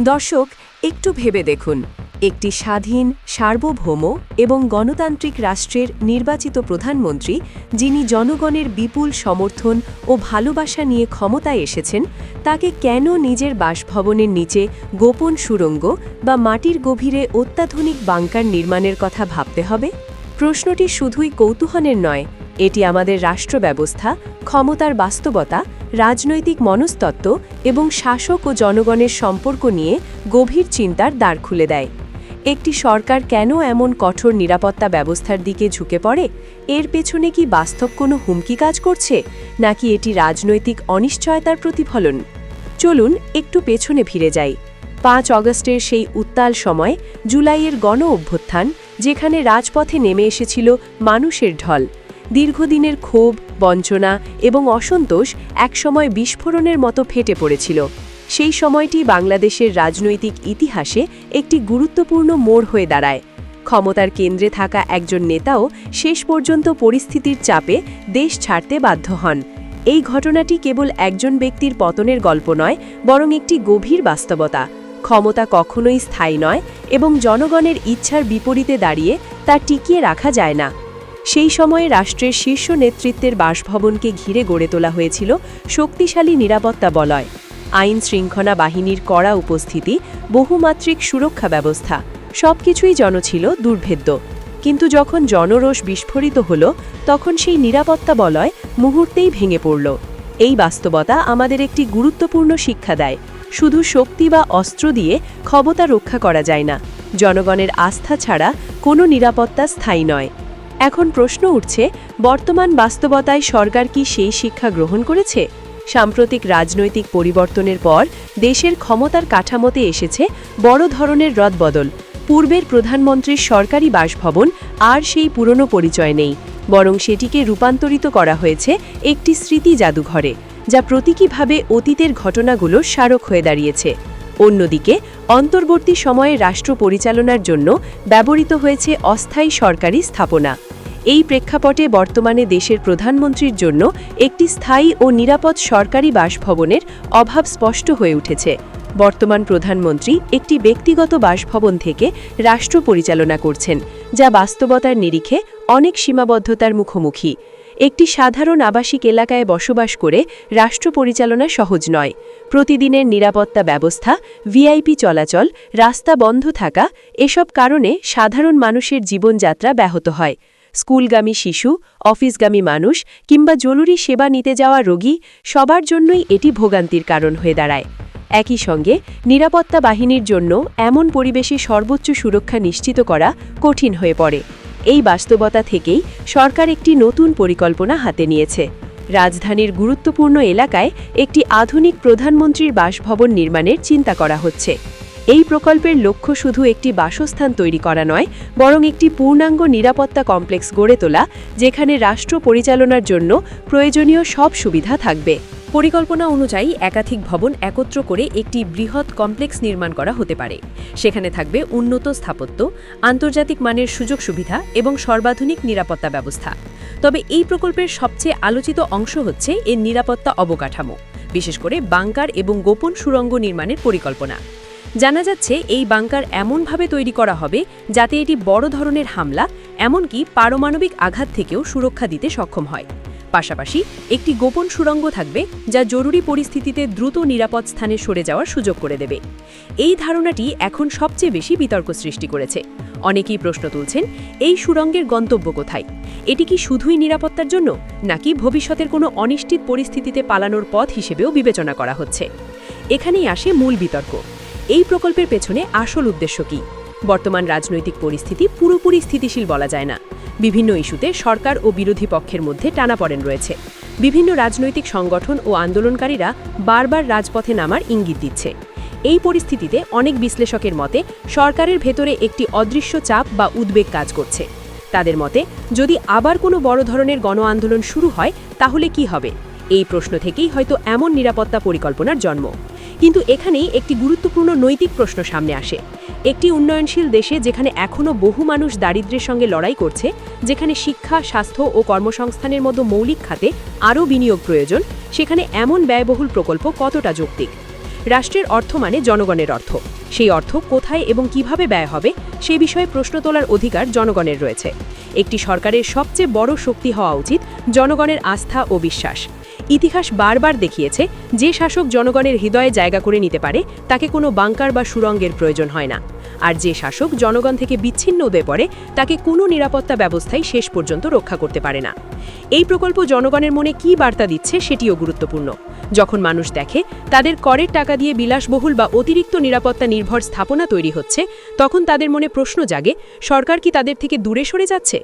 দর্শক, একটু ভেবে দেখুন, একটি স্বাধীন, সার্বভৌম এবং গণতান্ত্রিক রাষ্ট্রের নির্বাচিত প্রধানমন্ত্রী, যিনি জনগণের বিপুল সমর্থন ও ভালোবাসা নিয়ে ক্ষমতায় এসেছেন, তাকে কেন নিজের বাসভবনের নিচে গোপন সুড়ঙ্গ বা মাটির গভীরে অত্যাধুনিক বাংকার নির্মাণের কথা ভাবতে হবে? প্রশ্নটি শুধুই কৌতূহলের নয়, এটি আমাদের রাষ্ট্র ব্যবস্থা, ক্ষমতার বাস্তবতা, রাজনৈতিক মনস্তত্ত্ব এবং শাসক ও জনগণের সম্পর্ক নিয়ে গভীর চিন্তার দ্বার খুলে দেয়। একটি সরকার কেন এমন কঠোর নিরাপত্তা ব্যবস্থার দিকে ঝুঁকে পড়ে? এর পেছনে কি বাস্তব কোনো হুমকি কাজ করছে, নাকি এটি রাজনৈতিক অনিশ্চয়তার প্রতিফলন? চলুন একটু পেছনে ফিরে যাই। ৫ অগস্টের সেই উত্তাল সময়, জুলাইয়ের গণ অভ্যুত্থান, যেখানে রাজপথে নেমে এসেছিল মানুষের ঢল। দীর্ঘদিনের ক্ষোভ, বঞ্চনা এবং অসন্তোষ একসময় বিস্ফোরণের মতো ফেটে পড়েছিল। সেই সময়টি বাংলাদেশের রাজনৈতিক ইতিহাসে একটি গুরুত্বপূর্ণ মোড় হয়ে দাঁড়ায়। ক্ষমতার কেন্দ্রে থাকা একজন নেতাও শেষ পর্যন্ত পরিস্থিতির চাপে দেশ ছাড়তে বাধ্য হন। এই ঘটনাটি কেবল একজন ব্যক্তির পতনের গল্প নয়, বরং একটি গভীর বাস্তবতা। ক্ষমতা কখনোই স্থায়ী নয় এবং জনগণের ইচ্ছার বিপরীতে দাঁড়িয়ে তা টিকিয়ে রাখা যায় না। সেই সময়ে রাষ্ট্রের শীর্ষ নেতৃত্বের বাসভবনকে ঘিরে গড়ে তোলা হয়েছিল শক্তিশালী নিরাপত্তা বলয়, আইন শৃঙ্খলা বাহিনীর কড়া উপস্থিতি, বহুমাত্রিক সুরক্ষা ব্যবস্থা, সবকিছুই যেন ছিল দুর্ভেদ্য। কিন্তু যখন জনরোষ বিস্ফোরিত হল, তখন সেই নিরাপত্তা বলয় মুহূর্তেই ভেঙে পড়ল। এই বাস্তবতা আমাদের একটি গুরুত্বপূর্ণ শিক্ষা দেয়। শুধু শক্তি বা অস্ত্র দিয়ে ক্ষমতা রক্ষা করা যায় না। জনগণের আস্থা ছাড়া কোনো নিরাপত্তা স্থায়ী নয়। এখন প্রশ্ন উঠছে, বর্তমান বাস্তবতায় সরকার কি সেই শিক্ষা গ্রহণ করেছে? সাম্প্রতিক রাজনৈতিক পরিবর্তনের পর দেশের ক্ষমতার কাঠামোতে এসেছে বড় ধরনের রদবদল। পূর্বের প্রধানমন্ত্রীর সরকারি বাসভবন আর সেই পুরনো পরিচয় নেই, বরং সেটিকে রূপান্তরিত করা হয়েছে একটি স্মৃতি জাদুঘরে, যা প্রতীকীভাবে অতীতের ঘটনাগুলোর স্মারক হয়ে দাঁড়িয়েছে। অন্যদিকে অন্তর্বর্তী সময়ে রাষ্ট্র পরিচালনার জন্য ব্যবহৃত হয়েছে অস্থায়ী সরকারি স্থাপনা। এই প্রেক্ষাপটে বর্তমানে দেশের প্রধানমন্ত্রীর জন্য একটি স্থায়ী ও নিরাপদ সরকারি বাসভবনের অভাব স্পষ্ট হয়ে উঠেছে। বর্তমান প্রধানমন্ত্রী একটি ব্যক্তিগত বাসভবন থেকে রাষ্ট্র পরিচালনা করছেন, যা বাস্তবতার নিরিখে অনেক সীমাবদ্ধতার মুখোমুখি। একটি সাধারণ আবাসিক এলাকায় বসবাস করে রাষ্ট্র পরিচালনা সহজ নয়। প্রতিদিনের নিরাপত্তা ব্যবস্থা, ভিআইপি চলাচল, রাস্তা বন্ধ থাকা, এসব কারণে সাধারণ মানুষের জীবনযাত্রা ব্যাহত হয়। স্কুলগামী শিশু, অফিসগামী মানুষ কিংবা জরুরি সেবা নিতে যাওয়া রোগী, সবার জন্যই এটি ভোগান্তির কারণ হয়ে দাঁড়ায়। একই সঙ্গে নিরাপত্তা বাহিনীর জন্য এমন পরিবেশে সর্বোচ্চ সুরক্ষা নিশ্চিত করা কঠিন হয়ে পড়ে। এই বাস্তবতা থেকেই সরকার একটি নতুন পরিকল্পনা হাতে নিয়েছে। রাজধানীর গুরুত্বপূর্ণ এলাকায় একটি আধুনিক প্রধানমন্ত্রীর বাসভবন নির্মাণের চিন্তা করা হচ্ছে। এই প্রকল্পের লক্ষ্য শুধু একটি বাসস্থান তৈরি করা নয়, বরং একটি পূর্ণাঙ্গ নিরাপত্তা কমপ্লেক্স গড়ে তোলা, যেখানে রাষ্ট্র পরিচালনার জন্য প্রয়োজনীয় সব সুবিধা থাকবে। পরিকল্পনা অনুযায়ী একাধিক ভবন একত্র করে একটি বৃহৎ কমপ্লেক্স নির্মাণ করা হতে পারে। সেখানে থাকবে উন্নত স্থাপত্য, আন্তর্জাতিক মানের সুযোগ সুবিধা এবং সর্বাধুনিক নিরাপত্তা ব্যবস্থা। তবে এই প্রকল্পের সবচেয়ে আলোচিত অংশ হচ্ছে এর নিরাপত্তা অবকাঠামো, বিশেষ করে বাংকার এবং গোপন সুড়ঙ্গ নির্মাণের পরিকল্পনা। জানা যাচ্ছে এই বাংকার এমনভাবে তৈরি করা হবে যাতে এটি বড় ধরনের হামলা, এমনকি পারমাণবিক আঘাত থেকেও সুরক্ষা দিতে সক্ষম হয়। পাশাপাশি একটি গোপন সুড়ঙ্গ থাকবে যা জরুরি পরিস্থিতিতে দ্রুত নিরাপদ স্থানে সরে যাওয়ার সুযোগ করে দেবে। এই ধারণাটি এখন সবচেয়ে বেশি বিতর্ক সৃষ্টি করেছে। অনেকেই প্রশ্ন তুলছেন, এই সুড়ঙ্গের গন্তব্য কোথায়? এটি কি শুধুই নিরাপত্তার জন্য, নাকি ভবিষ্যতের কোনো অনিশ্চিত পরিস্থিতিতে পালানোর পথ হিসেবেও বিবেচনা করা হচ্ছে? এখানেই আসে মূল বিতর্ক। এই প্রকল্পের পেছনে আসল উদ্দেশ্য কী? বর্তমান রাজনৈতিক পরিস্থিতি পুরোপুরি স্থিতিশীল বলা যায় না। বিভিন্ন ইস্যুতে সরকার ও বিরোধী পক্ষের মধ্যে টানাপড়েন রয়েছে। বিভিন্ন রাজনৈতিক সংগঠন ও আন্দোলনকারীরা বারবার রাজপথে নামার ইঙ্গিত দিচ্ছে। এই পরিস্থিতিতে অনেক বিশ্লেষকের মতে সরকারের ভেতরে একটি অদৃশ্য চাপ বা উদ্বেগ কাজ করছে। তাদের মতে, যদি আবার কোনো বড় ধরনের গণ আন্দোলন শুরু হয়, তাহলে কি হবে? এই প্রশ্ন থেকেই হয়তো এমন নিরাপত্তা পরিকল্পনার জন্ম। কিন্তু এখানেই একটি গুরুত্বপূর্ণ নৈতিক প্রশ্ন সামনে আসে। একটি উন্নয়নশীল দেশে যেখানে এখনও বহু মানুষ দারিদ্র্যের সঙ্গে লড়াই করছে, যেখানে শিক্ষা, স্বাস্থ্য ও কর্মসংস্থানের মতো মৌলিক খাতে আরও বিনিয়োগ প্রয়োজন, সেখানে এমন ব্যয়বহুল প্রকল্প কতটা যৌক্তিক? রাষ্ট্রের অর্থ মানে জনগণের অর্থ। সেই অর্থ কোথায় এবং কিভাবে ব্যয় হবে সে বিষয়ে প্রশ্ন তোলার অধিকার জনগণের রয়েছে। একটি সরকারের সবচেয়ে বড় শক্তি হওয়া উচিত জনগণের আস্থা ও বিশ্বাস। ইতিহাস বারবার দেখিয়েছে যে শাসক জনগণের হৃদয়ে জায়গা করে নিতে পারে তাকে কোনো বাংকার বা সুড়ঙ্গের প্রয়োজন হয় না। আর যে শাসক জনগণ থেকে বিচ্ছিন্ন হয়ে পড়ে তাকে কোনো নিরাপত্তা ব্যবস্থাই শেষ পর্যন্ত রক্ষা করতে পারে না। এই প্রকল্প জনগণের মনে কী বার্তা দিচ্ছে সেটিও গুরুত্বপূর্ণ। যখন মানুষ দেখে তাদের করের টাকা দিয়ে বিলাসবহুল বা অতিরিক্ত নিরাপত্তা নির্ভর স্থাপনা তৈরি হচ্ছে, তখন তাদের মনে প্রশ্ন জাগে, সরকার কি তাদের থেকে দূরে সরে যাচ্ছে?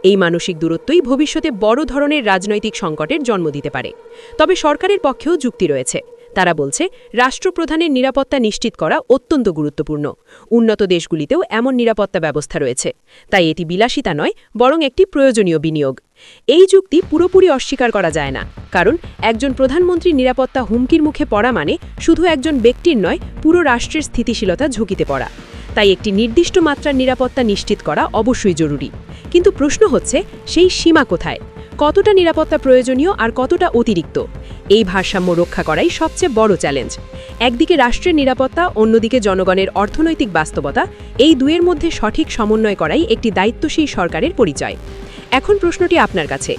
এই মানসিক দূরত্বই ভবিষ্যতে বড় ধরনের রাজনৈতিক সংকটের জন্ম দিতে পারে। তবে সরকারের পক্ষেও যুক্তি রয়েছে। তারা বলছে, রাষ্ট্রপ্রধানের নিরাপত্তা নিশ্চিত করা অত্যন্ত গুরুত্বপূর্ণ। উন্নত দেশগুলিতেও এমন নিরাপত্তা ব্যবস্থা রয়েছে। তাই এটি বিলাসিতা নয়, বরং একটি প্রয়োজনীয় বিনিয়োগ। এই যুক্তি পুরোপুরি অস্বীকার করা যায় না, কারণ একজন প্রধানমন্ত্রীর নিরাপত্তা হুমকির মুখে পড়া মানে শুধু একজন ব্যক্তির নয়, পুরো রাষ্ট্রের স্থিতিশীলতা ঝুঁকিতে পড়া। তাই একটি নির্দিষ্ট মাত্রার নিরাপত্তা নিশ্চিত করা অবশ্যই জরুরি। কিন্তু প্রশ্ন হচ্ছে, সেই সীমা কোথায়? কতটা নিরাপত্তা প্রয়োজনীয় আর কতটা অতিরিক্ত? এই ভারসাম্য রক্ষা করাই সবচেয়ে বড় চ্যালেঞ্জ। একদিকে রাষ্ট্রের নিরাপত্তা, অন্যদিকে জনগণের অর্থনৈতিক বাস্তবতা, এই দুয়ের মধ্যে সঠিক সমন্বয় করাই একটি দায়িত্বশীল সরকারের পরিচয়। এখন প্রশ্নটি আপনার কাছে।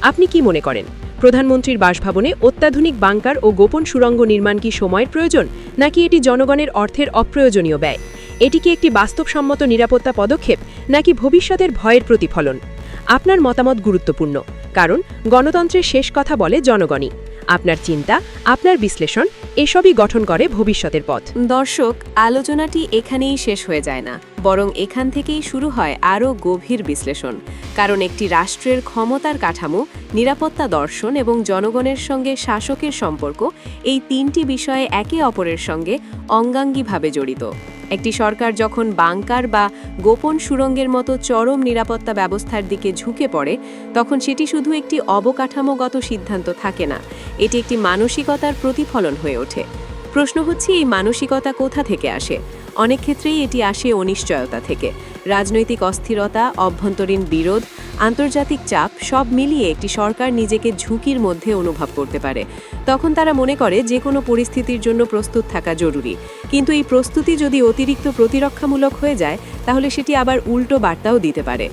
আপনি কি মনে করেন, প্রধানমন্ত্রীর বাসভবনে অত্যাধুনিক বাংকার ও গোপন সুড়ঙ্গ নির্মাণ কি সময়ের প্রয়োজন, নাকি এটি জনগণের অর্থের অপ্রয়োজনীয় ব্যয়? এটি কি একটি বাস্তবসম্মত নিরাপত্তা পদক্ষেপ, নাকি ভবিষ্যতের ভয়ের প্রতিফলন? আপনার মতামত গুরুত্বপূর্ণ, কারণ গণতন্ত্রের শেষ কথা বলে জনগণই। আপনার চিন্তা, আপনার বিশ্লেষণ এসবই গঠন করে ভবিষ্যতের পথ। দর্শক, আলোচনাটি এখানেই শেষ হয়ে যায় না, বরং এখান থেকেই শুরু হয় আরও গভীর বিশ্লেষণ। কারণ একটি রাষ্ট্রের ক্ষমতার কাঠামো, নিরাপত্তা দর্শন এবং জনগণের সঙ্গে শাসকের সম্পর্ক, এই তিনটি বিষয়ে একে অপরের সঙ্গে অঙ্গাঙ্গিভাবে জড়িত। একটি সরকার যখন বাংকার বা গোপন সুড়ঙ্গের মতো চরম নিরাপত্তা ব্যবস্থার দিকে ঝুঁকে পড়ে, তখন সেটি শুধু একটি অবকাঠামোগত সিদ্ধান্ত থাকে না, এটি একটি মানসিকতার প্রতিফলন হয়ে ওঠে। প্রশ্ন হচ্ছে, এই মানসিকতা কোথা থেকে আসে? অনেক ক্ষেত্রেই এটি আসে অনিশ্চয়তা থেকে। রাজনৈতিক অস্থিরতা, অভ্যন্তরীণ বিরোধ, আন্তর্জাতিক চাপ সব মিলিয়ে একটি সরকার নিজেকে ঝুঁকির মধ্যে অনুভব করতে পারে। তখন তারা মনে করে যে কোনো পরিস্থিতির জন্য প্রস্তুত থাকা জরুরি। কিন্তু এই প্রস্তুতি যদি অতিরিক্ত প্রতিরক্ষামূলক হয়ে যায়, তাহলে সেটি আবার উল্টো বার্তাও দিতে পারে।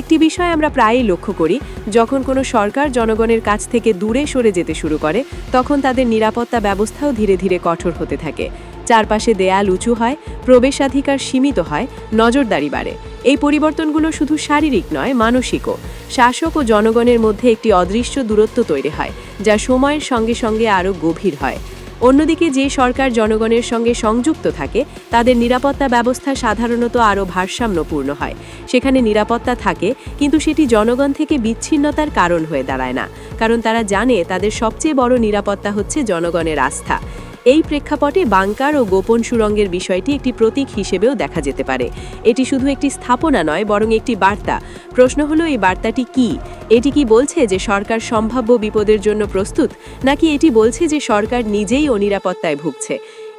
একটি বিষয় আমরা প্রায়ই লক্ষ্য করি, যখন কোনো সরকার জনগণের কাছ থেকে দূরে সরে যেতে শুরু করে, তখন তাদের নিরাপত্তা ব্যবস্থাও ধীরে ধীরে কঠোর হতে থাকে। চারপাশে দেয়াল উঁচু হয়, প্রবেশাধিকার সীমিত হয়, নজরদারি বাড়ে। এই পরিবর্তনগুলো শুধু শারীরিক নয়, মানসিকও। শাসক ও জনগণের মধ্যে একটি অদৃশ্য দূরত্ব তৈরি হয়, যা সময়ের সঙ্গে সঙ্গে আরও গভীর হয়। অন্যদিকে যে সরকার জনগণের সঙ্গে সংযুক্ত থাকে, তাদের নিরাপত্তা ব্যবস্থা সাধারণত আরও ভারসাম্যপূর্ণ হয়। সেখানে নিরাপত্তা থাকে, কিন্তু সেটি জনগণ থেকে বিচ্ছিন্নতার কারণ হয়ে দাঁড়ায় না, কারণ তারা জানে তাদের সবচেয়ে বড় নিরাপত্তা হচ্ছে জনগণের আস্থা। এই প্রেক্ষাপটে বাংকার ও গোপন সুড়ঙ্গের বিষয়টি একটি প্রতীক হিসেবেও দেখা যেতে পারে। এটি শুধু একটি স্থাপনা নয়, বরং একটি বার্তা। প্রশ্ন হলো, এই বার্তাটি কি? এটি কি বলছে যে সরকার সম্ভাব্য বিপদের জন্য প্রস্তুত, নাকি এটি বলছে যে সরকার নিজেই অনিরাপত্তায় ভুগছে?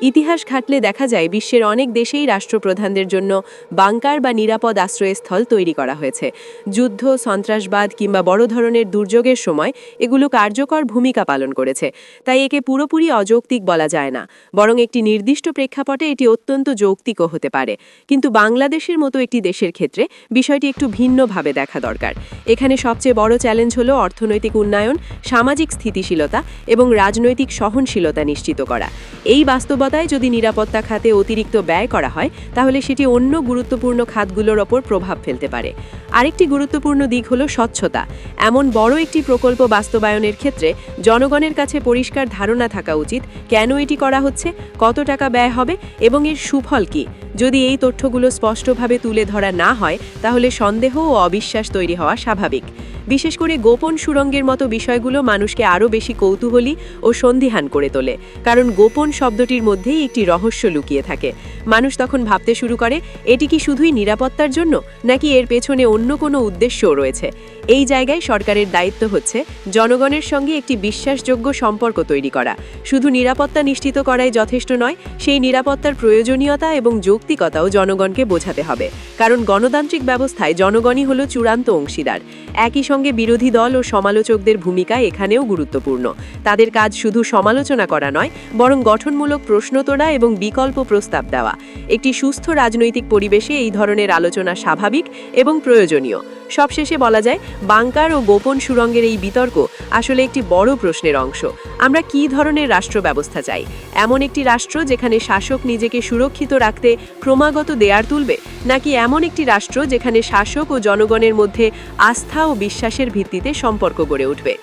ইতিহাস ঘাটলে দেখা যায়, বিশ্বের অনেক দেশেই রাষ্ট্রপ্রধানদের জন্য বাংকার বা নিরাপদ আশ্রয়স্থল তৈরি করা হয়েছে। যুদ্ধ, সন্ত্রাসবাদ কিংবা বড় ধরনের দুর্যোগের সময় এগুলো কার্যকর ভূমিকা পালন করেছে। তাই একে পুরোপুরি অযৌক্তিক বলা যায় না, বরং একটি নির্দিষ্ট প্রেক্ষাপটে এটি অত্যন্ত যৌক্তিকও হতে পারে। কিন্তু বাংলাদেশের মতো একটি দেশের ক্ষেত্রে বিষয়টি একটু ভিন্নভাবে দেখা দরকার। এখানে সবচেয়ে বড় চ্যালেঞ্জ হলো অর্থনৈতিক উন্নয়ন, সামাজিক স্থিতিশীলতা এবং রাজনৈতিক সহনশীলতা নিশ্চিত করা। এই বাস্তবতায় যদি নিরাপত্তা খাতে অতিরিক্ত ব্যয় করা হয়, তাহলে সেটি অন্য গুরুত্বপূর্ণ খাতগুলোর ওপর প্রভাব ফেলতে পারে। আরেকটি গুরুত্বপূর্ণ দিক হলো স্বচ্ছতা। এমন বড় একটি প্রকল্প বাস্তবায়নের ক্ষেত্রে জনগণের কাছে পরিষ্কার ধারণা থাকা উচিত, কেন এটি করা হচ্ছে, কত টাকা ব্যয় হবে এবং এর সুফল কী। যদি এই তথ্যগুলো স্পষ্টভাবে তুলে ধরা না হয়, তাহলে সন্দেহ ও অবিশ্বাস তৈরি হওয়া স্বাভাবিক। বিশেষ করে গোপন সুড়ঙ্গের মতো বিষয়গুলো মানুষকে আরও বেশি কৌতূহলী ও সন্দিহান করে তোলে, কারণ গোপন শব্দটির মধ্যেই একটি রহস্য লুকিয়ে থাকে। মানুষ তখন ভাবতে শুরু করে, এটি কি শুধুই নিরাপত্তার জন্য, নাকি এর পেছনে অন্য কোনো উদ্দেশ্যও রয়েছে? এই জায়গায় সরকারের দায়িত্ব হচ্ছে জনগণের সঙ্গে একটি বিশ্বাসযোগ্য সম্পর্ক তৈরি করা। শুধু নিরাপত্তা নিশ্চিত করাই যথেষ্ট নয়, সেই নিরাপত্তার প্রয়োজনীয়তা এবং যৌক্তিকতা যৌক্তিকতাও জনগণকে বোঝাতে হবে, কারণ গণতান্ত্রিক ব্যবস্থায় জনগণই হলো চূড়ান্ত অংশীদার। একই সঙ্গে বিরোধী দল ও সমালোচকদের ভূমিকা এখানেও গুরুত্বপূর্ণ। তাদের কাজ শুধু সমালোচনা করা নয়, বরং গঠনমূলক প্রশ্ন তোলা এবং বিকল্প প্রস্তাব দেওয়া। একটি সুস্থ রাজনৈতিক পরিবেশে এই ধরনের আলোচনা স্বাভাবিক এবং প্রয়োজনীয়। সবশেষে বলা যায়, বাংকার ও গোপন সুড়ঙ্গের এই বিতর্ক আসলে একটি বড় প্রশ্নের অংশ। আমরা কী ধরনের রাষ্ট্র ব্যবস্থা চাই? এমন একটি রাষ্ট্র যেখানে শাসক নিজেকে সুরক্ষিত রাখতে ক্রমাগত দেয়ার তুলবে, নাকি এমন একটি রাষ্ট্র যেখানে শাসক ও জনগণের মধ্যে আস্থা ও বিশ্বাসের ভিত্তিতে সম্পর্ক গড়ে উঠবে?